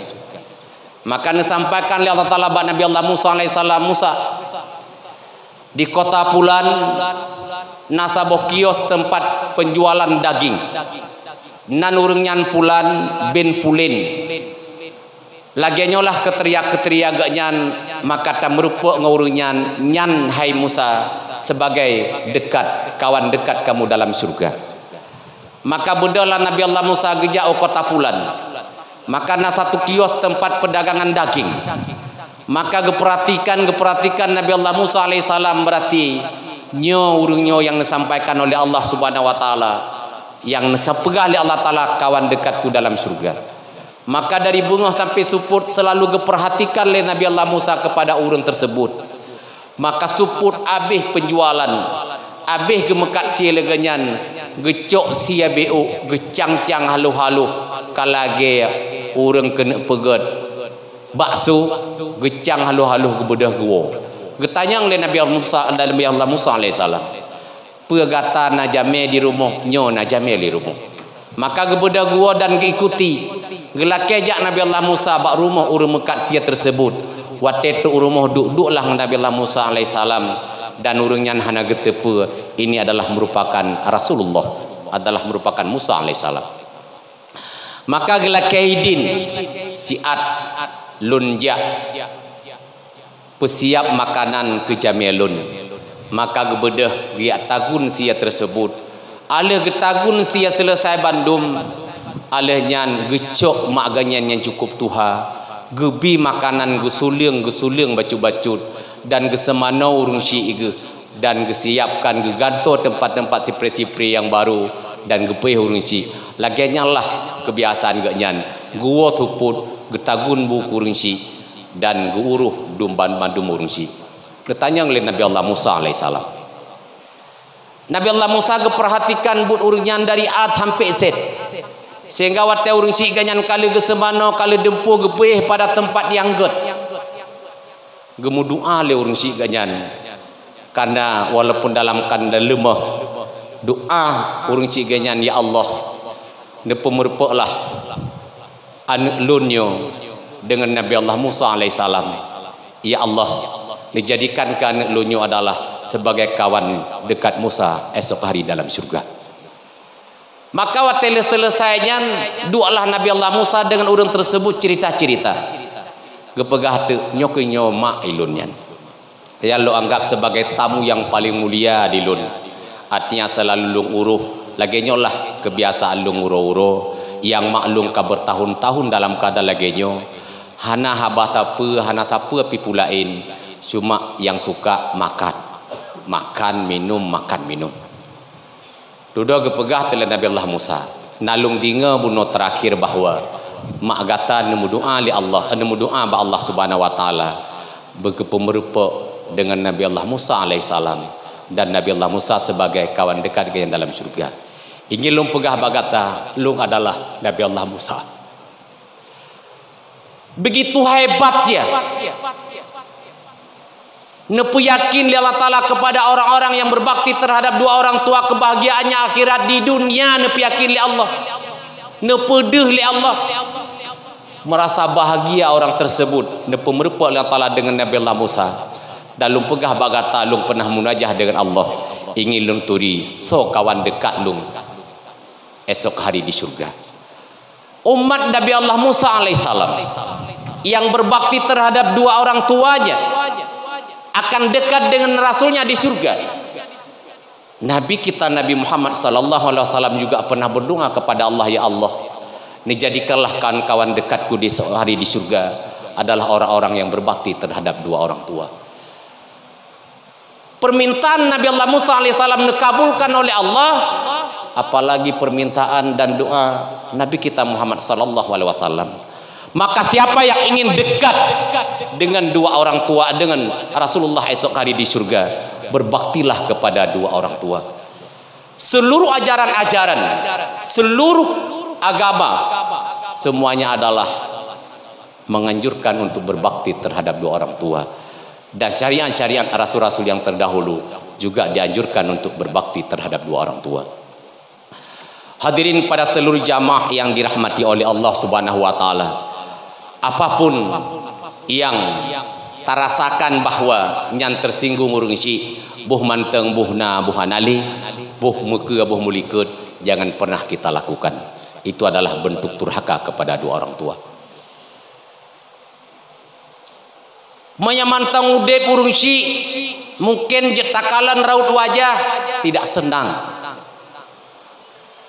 Maka disampaikan oleh Allah Ta'ala Nabi Allah Musa alaihissalam, Musa di kota Pulan nasabah kios tempat penjualan daging nan urungnyan Pulan bin Pulin lagianyo lah keteriak-keteriak nyan, maka tak merupakan ngurungnyan nyan hai Musa sebagai dekat kawan dekat kamu dalam surga. Maka bedalah Nabi Allah Musa gejak kota Pulan. Maka na satu kios tempat perdagangan daging. Maka geperhatikan Nabi Allah Musa alaihissalam berarti nyo urungnyo yang disampaikan oleh Allah Subhanahu wa taala, yang disapegah oleh Allah taala kawan dekatku dalam surga. Maka dari bunga sampai suput selalu geperhatikan oleh Nabi Allah Musa kepada urun tersebut. Maka suput abih penjualan, abih gemekat sia leganyan, gecok sia BU, gecang-cang halu-halu kalage urang kena pegat bakso gecang halu-halu kebedah gua. Getanyang le Nabi Allah Musa alaihissalam. Pegata najame di rumah nyo najame di rumah. Maka kebedah gua dan keikuti. Gelakejak Nabi Allah Musa bak rumah urang mekat sia tersebut. Waktu tu rumah duduklah Nabi Allah Musa alaihissalam dan urangnya hana getepe ini adalah merupakan Rasulullah, adalah merupakan Musa alaihissalam. Maka gelak kaidin siat lunja pesiap makanan ke jamelun. Maka gebedah giat tagun sia tersebut. Aleh getagun sia selesai bandum, aleh nyan gecok mak ganyan yang cukup tuha. Gebi makanan gesuling bacut-bacut dan gesemana urung syi'ige dan gesiapkan geganto tempat-tempat sipri-sipri yang baru dan gepeh urung syi. Lagiannya lah kebiasaan ganyan gua tuput getagun bu urung syi dan guuruh dumban bandum urung syi. Bertanya oleh Nabi Allah Musa alaihissalam. Nabi Allah Musa geperhatikan but urungnya dari Ad sampai Z. Sehingga waktu urung syi ganyan kali gesemana kali dempu gepeh pada tempat yang get. Gemu doa le urung syi ganyan. Karena walaupun dalam kanda lemah doa urung syi ganyan, ya Allah nepemerpeklah anak lunyo dengan Nabi Allah Musa alaihissalam. Ya Allah, dijadikan anak lunyo adalah sebagai kawan dekat Musa esok hari dalam surga. Maka waktu selesainya doalah Nabi Allah Musa dengan urang tersebut cerita-cerita. Gepegah tu nyokinyo mak ilunyan. Ya lo anggap sebagai tamu yang paling mulia di lun. Artinya selalu lung uruh. Lagi nyolah kebiasaan lung uruh-uruh yang maklum ka bertahun-tahun dalam keadaan lagi nyo. Hana habah tapa, hana tapa api pulain. Cuma yang suka makan. Makan minum. Duduk gepegah telah Nabi Allah Musa. Nalung dinga buno terakhir bahawa mak gata nemu doa li Allah, nemu doa ba Allah Subhanahu wa taala berkepemerpa dengan Nabi Allah Musa alaihissalam dan Nabi Allah Musa sebagai kawan dekat yang dalam surga. Ingin lung pegah bagata lung adalah Nabi Allah Musa. Begitu hebatnya. Nepu yakin Allah Ta'ala kepada orang-orang yang berbakti terhadap dua orang tua, kebahagiaannya akhirat di dunia. Nepu yakin li Allah, nepu deh li Allah, merasa bahagia orang tersebut. Nepu merupa Allah Ta'ala dengan Nabi Allah Musa. Dan lung pegah bagata lung pernah munajah dengan Allah, ingin lung turi so kawan dekat lung esok hari di surga. Umat Nabi Allah Musa alaihissalam yang berbakti terhadap dua orang tuanya akan dekat dengan Rasulnya di surga. Nabi kita Nabi Muhammad sallallahu alaihi wasallam juga pernah berdoa kepada Allah, ya Allah, dijadikanlah kawan-kawan dekatku di hari di surga adalah orang-orang yang berbakti terhadap dua orang tua. Permintaan Nabi Allah Musa alaihissalam dikabulkan oleh Allah, apalagi permintaan dan doa Nabi kita Muhammad sallallahu alaihi wasallam. Maka siapa yang ingin dekat dengan dua orang tua, dengan Rasulullah esok hari di surga, berbaktilah kepada dua orang tua. Seluruh ajaran-ajaran, seluruh agama, semuanya adalah menganjurkan untuk berbakti terhadap dua orang tua. Dan syariat-syariat rasul-rasul yang terdahulu juga dianjurkan untuk berbakti terhadap dua orang tua. Hadirin pada seluruh jamaah yang dirahmati oleh Allah Subhanahu wa taala. Apapun yang tarasakan bahwa nyan tersinggung urang si, buh manteng buhna buhanali, buh muka buh mulikut, jangan pernah kita lakukan. Itu adalah bentuk durhaka kepada dua orang tua. Menyamantang udep urang si, mungkin takalan raut wajah tidak senang.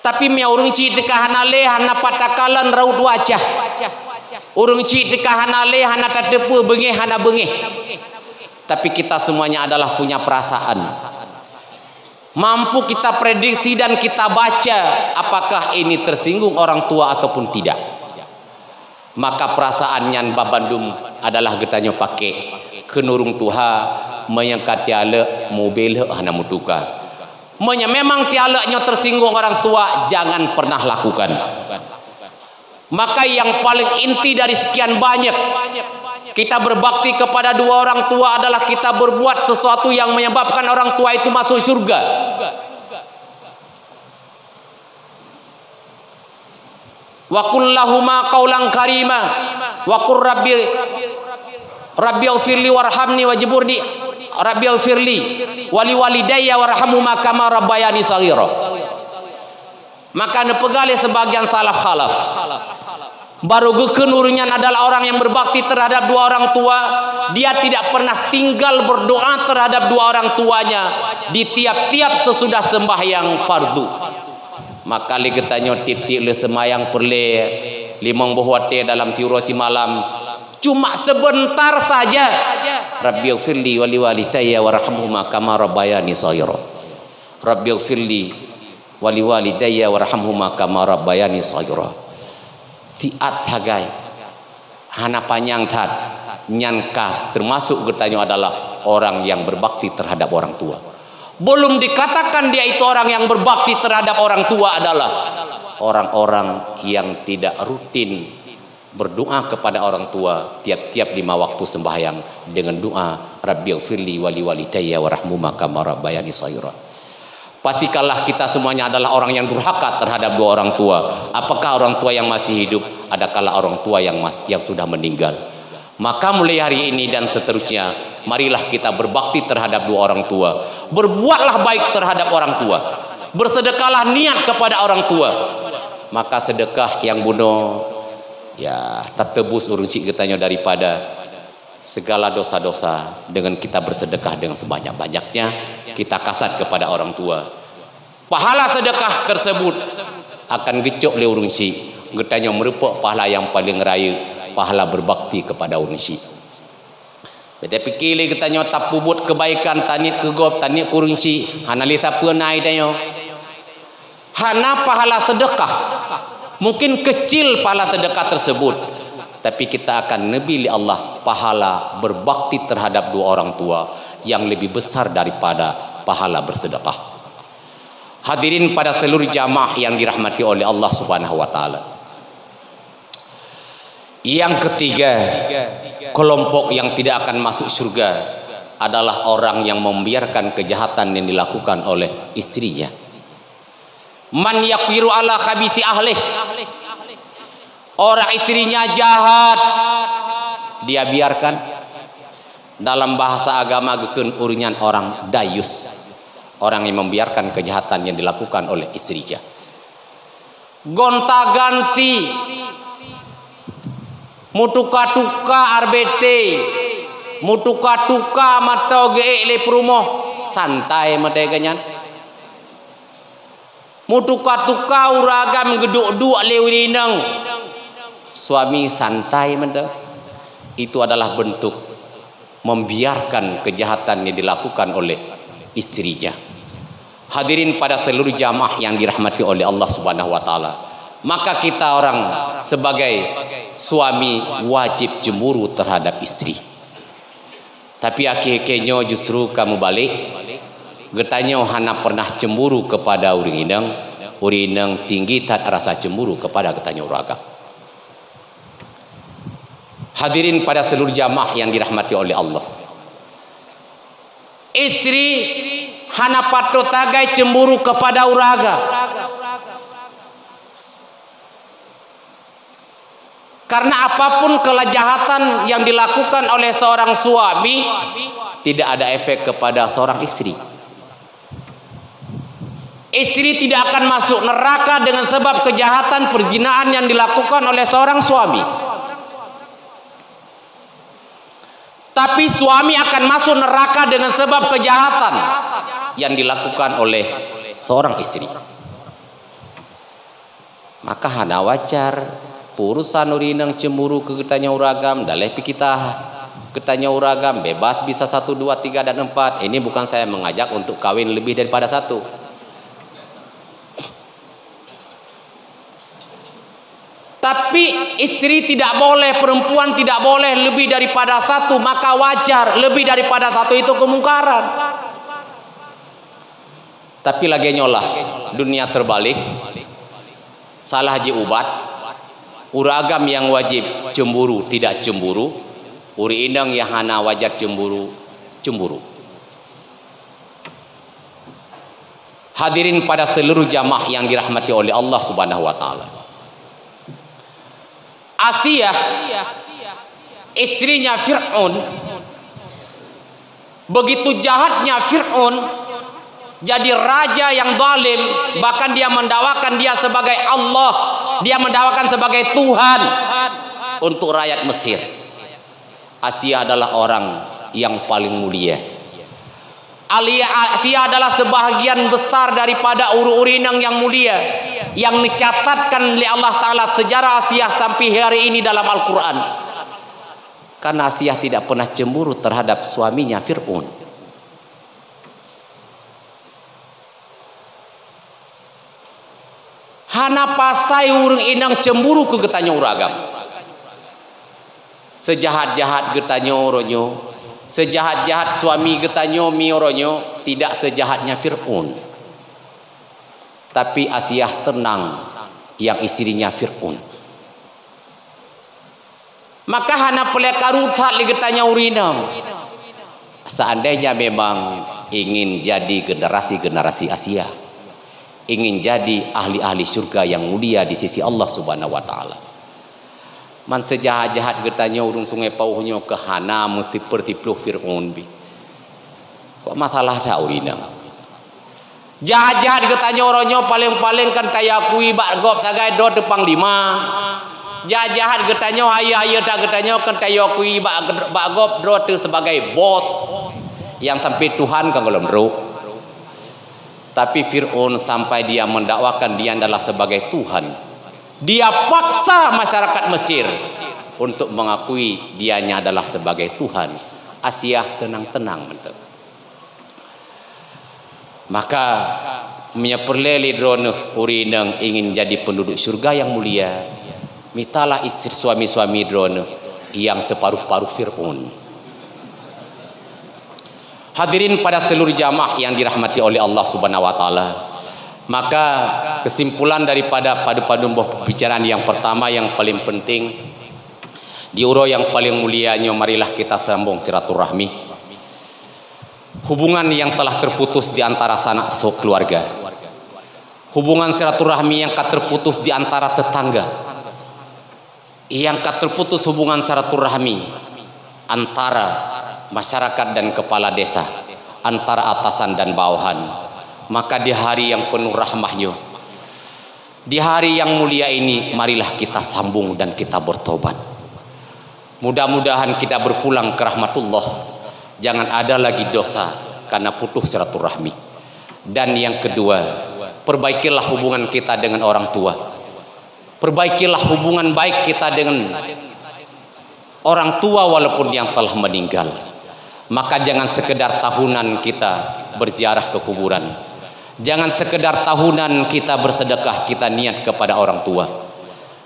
Tapi mia urang si tekahanale hana patakalan raut wajah. Urang cik tekahan alih hana tadepu bengih hana bengih. Tapi kita semuanya adalah punya perasaan. Mampu kita prediksi dan kita baca apakah ini tersinggung orang tua ataupun tidak. Maka perasaan yang babandum adalah getanya pakai kenurung tuha menyangka tiala mobil hana mutuka. Memang tialanya tersinggung orang tua, jangan pernah lakukan. Maka yang paling inti dari sekian banyak kita berbakti kepada dua orang tua adalah kita berbuat sesuatu yang menyebabkan orang tua itu masuk surga. Wa qul lahuma qaulan karima wa qur rabbi ighfirli warhamni wajburni rabbi ighfirli wali walidayya warhamhuma kama rabbayani shaghira. Maka nepegali sebagian salaf khalaf baru gekenurunyan adalah orang yang berbakti terhadap dua orang tua. Dia tidak pernah tinggal berdoa terhadap dua orang tuanya di tiap-tiap sesudah sembahyang fardu. Maka li getanyo tip-tip le semayang perle limang buhwate dalam siurasi malam cuma sebentar saja. Rabbi ighfirli wali walidayya warhamhuma kama rabbayani shaghira. Rabbi ighfirli wali walidayya warhamhuma kama rabbayani shaghira. Tiat hagai hana panjang tat nyankah termasuk gertanyo adalah orang yang berbakti terhadap orang tua. Belum dikatakan dia itu orang yang berbakti terhadap orang tua adalah orang-orang yang tidak rutin berdoa kepada orang tua tiap-tiap 5 waktu sembahyang dengan doa Rabbi ighfirli wali walidayya warhamhuma kama rabbayani shaghira. Pastikanlah kita semuanya adalah orang yang durhaka terhadap dua orang tua. Apakah orang tua yang masih hidup, adakala orang tua yang sudah meninggal. Maka mulai hari ini dan seterusnya, marilah kita berbakti terhadap dua orang tua. Berbuatlah baik terhadap orang tua. Bersedekahlah niat kepada orang tua. Maka sedekah yang bunuh ya tertebus urusi katanya daripada segala dosa-dosa dengan kita bersedekah dengan sebanyak-banyaknya kita kasat kepada orang tua. Pahala sedekah tersebut akan gecok le urang si getanya merupakan pahala yang paling raya, pahala berbakti kepada urang si. Beda pikir le getanya tapubut kebaikan tanit kegop tanit urang si hana li siapa nai dayo. Hana pahala sedekah. Mungkin kecil pahala sedekah tersebut, tapi kita akan nabi li Allah pahala berbakti terhadap dua orang tua yang lebih besar daripada pahala bersedekah. Hadirin pada seluruh jamaah yang dirahmati oleh Allah Subhanahu wa taala. Yang ketiga, kelompok yang tidak akan masuk surga adalah orang yang membiarkan kejahatan yang dilakukan oleh istrinya. Man yaqiru ala khabisi ahlih. Orang istrinya jahat, dia biarkan. Dalam bahasa agama gekun uringan orang dayus, orang yang membiarkan kejahatan yang dilakukan oleh istrinya. Gonta-ganti, mutuka-tuka RBT, mutuka-tuka matau ge le perumoh, santai mateganyan. Mutuka-tuka uragam geduk-duk le wirinang. Suami santai mentah. Itu adalah bentuk membiarkan kejahatan yang dilakukan oleh istrinya. Hadirin pada seluruh jamaah yang dirahmati oleh Allah Subhanahu wa taala. maka kita orang sebagai suami wajib cemburu terhadap istri. Tapi akhirnya justru kamu balik getanya hana pernah cemburu kepada uring inang tinggi tak rasa cemburu kepada getanya uraga. Hadirin pada seluruh jamaah yang dirahmati oleh Allah, istri hana patut tagai cemburu kepada uraga. Karena apapun kelejahatan yang dilakukan oleh seorang suami tidak ada efek kepada seorang istri. Istri tidak akan masuk neraka dengan sebab kejahatan perzinahan yang dilakukan oleh seorang suami. Tapi suami akan masuk neraka dengan sebab kejahatan yang dilakukan oleh seorang istri. Maka hana wajar urusan urinang cemburu ke getanya uragam daleh kita getanya uragam bebas bisa 1, 2, 3 dan 4. Ini bukan saya mengajak untuk kawin lebih daripada 1. Tapi istri tidak boleh, perempuan tidak boleh lebih daripada 1. Maka wajar lebih daripada 1 itu kemungkaran. Tapi lagi nyolah dunia terbalik, salah haji ubat. Uragam yang wajib cemburu tidak cemburu, uri indang yang hana wajar cemburu. Hadirin pada seluruh jamaah yang dirahmati oleh Allah Subhanahu wa taala. Asiyah istrinya Fir'aun, begitu jahatnya Fir'aun, jadi raja yang zalim, bahkan dia mendakwakan dia sebagai Allah, dia mendakwakan sebagai Tuhan untuk rakyat Mesir. Asia adalah orang yang paling mulia. Asia adalah sebahagian besar daripada uru-urinang yang mulia yang dicatatkan oleh Allah Ta'ala sejarah Asia sampai hari ini dalam Al-Quran. Karena Asia tidak pernah cemburu terhadap suaminya Fir'aun. Hana pasai urang inang cemburu ke getanya uragam. Sejahat-jahat getanya oronyo, sejahat-jahat suami getanya mioronyo, tidak sejahatnya Fir'aun. Tapi Asia tenang yang istrinya Fir'aun. Maka hana pelekarutat li getanya urinam. Seandainya memang ingin jadi generasi-generasi Asia, ingin jadi ahli-ahli surga yang mulia di sisi Allah Subhanahu wa taala. Man sejahat-jahat getanya urung sungai pauhnya ke hana mesti seperti Fir'aun bi. Kok masalah dah urinam. Jahat-jahat getanya orangnya paling-paling kan tayakui bak gop sagai do tepang 5. Jahat-jahat getanya haya-haya tak getanya kan tayakui bak gop do sebagai bos yang sampai Tuhan kan golem ro. Tapi Fir'aun sampai dia mendakwakan dia adalah sebagai Tuhan. Dia paksa masyarakat Mesir untuk mengakui dianya adalah sebagai Tuhan. Asia tenang-tenang bentuk. Maka menyeperleli drone urinang ingin jadi penduduk surga yang mulia. Mitalah istri suami-suami drone yang separuh-paruh Fir'aun. Hadirin pada seluruh jamaah yang dirahmati oleh Allah Subhanahu wa taala. Maka kesimpulan daripada padu-padu pembicaraan yang pertama yang paling penting di uro yang paling mulianya, marilah kita sambung silaturahmi. Hubungan yang telah terputus di antara sanak keluarga. Hubungan silaturahmi yang terputus di antara tetangga. Yang terputus hubungan silaturahmi antara masyarakat dan kepala desa, antara atasan dan bawahan. Maka di hari yang penuh rahmahnya, di hari yang mulia ini, marilah kita sambung dan kita bertobat. Mudah-mudahan kita berpulang ke rahmatullah. Jangan ada lagi dosa karena putus silaturahmi. Dan yang kedua, perbaikilah hubungan kita dengan orang tua. Perbaikilah hubungan baik kita dengan orang tua walaupun yang telah meninggal. Maka jangan sekedar tahunan kita berziarah ke kuburan. Jangan sekedar tahunan kita bersedekah, kita niat kepada orang tua.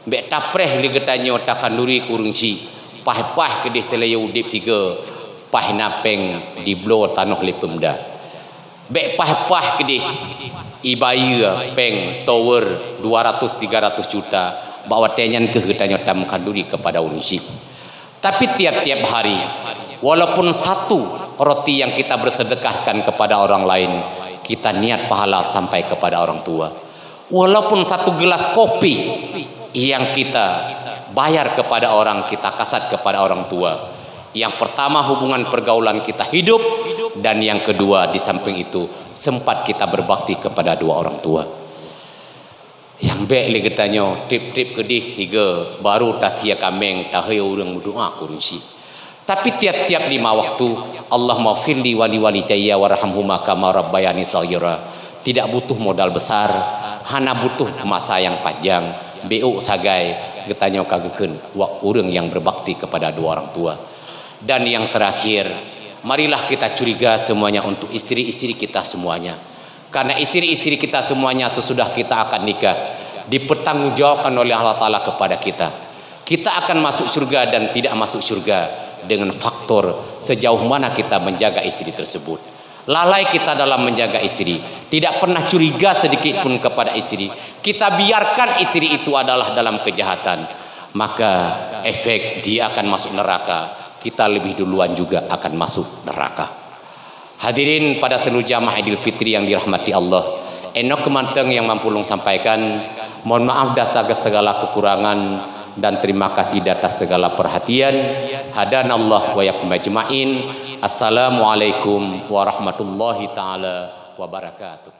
Bek tapreh li getanyo takanduri kurungsi. Pah-pah ke di selaya udip 3. Pah napeng di blow tanah li pemda. Bek pah-pah ke di ibaya peng tower 200-300 juta. Bawa tenyan ke getanyo tam kanduri kepada urungsi. Tapi tiap-tiap hari, walaupun satu roti yang kita bersedekahkan kepada orang lain, kita niat pahala sampai kepada orang tua. Walaupun satu gelas kopi yang kita bayar kepada orang, kita kasat kepada orang tua. Yang pertama, hubungan pergaulan kita hidup, dan yang kedua, di samping itu sempat kita berbakti kepada dua orang tua. Yang baik li getanyo trip-trip kedih 3 baru tahiyah kameng tahiyah urang berdoa kurungsi. Tapi tiap-tiap 5 waktu, Allahumma firli wali walidayya warhamhuma kama rabbayani shaghira. Tidak butuh modal besar, hanya butuh masa yang panjang. BU sagai getanyo kagekeun urang yang berbakti kepada dua orang tua. Dan yang terakhir, marilah kita curiga semuanya untuk istri-istri kita semuanya. Karena istri-istri kita semuanya sesudah kita akan nikah dipertanggungjawabkan oleh Allah Ta'ala kepada kita. Kita akan masuk surga dan tidak masuk surga dengan faktor sejauh mana kita menjaga istri tersebut. Lalai kita dalam menjaga istri, tidak pernah curiga sedikit pun kepada istri, kita biarkan istri itu adalah dalam kejahatan, maka efek dia akan masuk neraka, kita lebih duluan juga akan masuk neraka. Hadirin pada seluruh jamaah Idul Fitri yang dirahmati Allah, enok kemanteng yang mampulung sampaikan, mohon maaf atas segala kekurangan dan terima kasih atas segala perhatian. Hadanallah wa yakum ajmain. Assalamualaikum warahmatullahi taala wabarakatuh.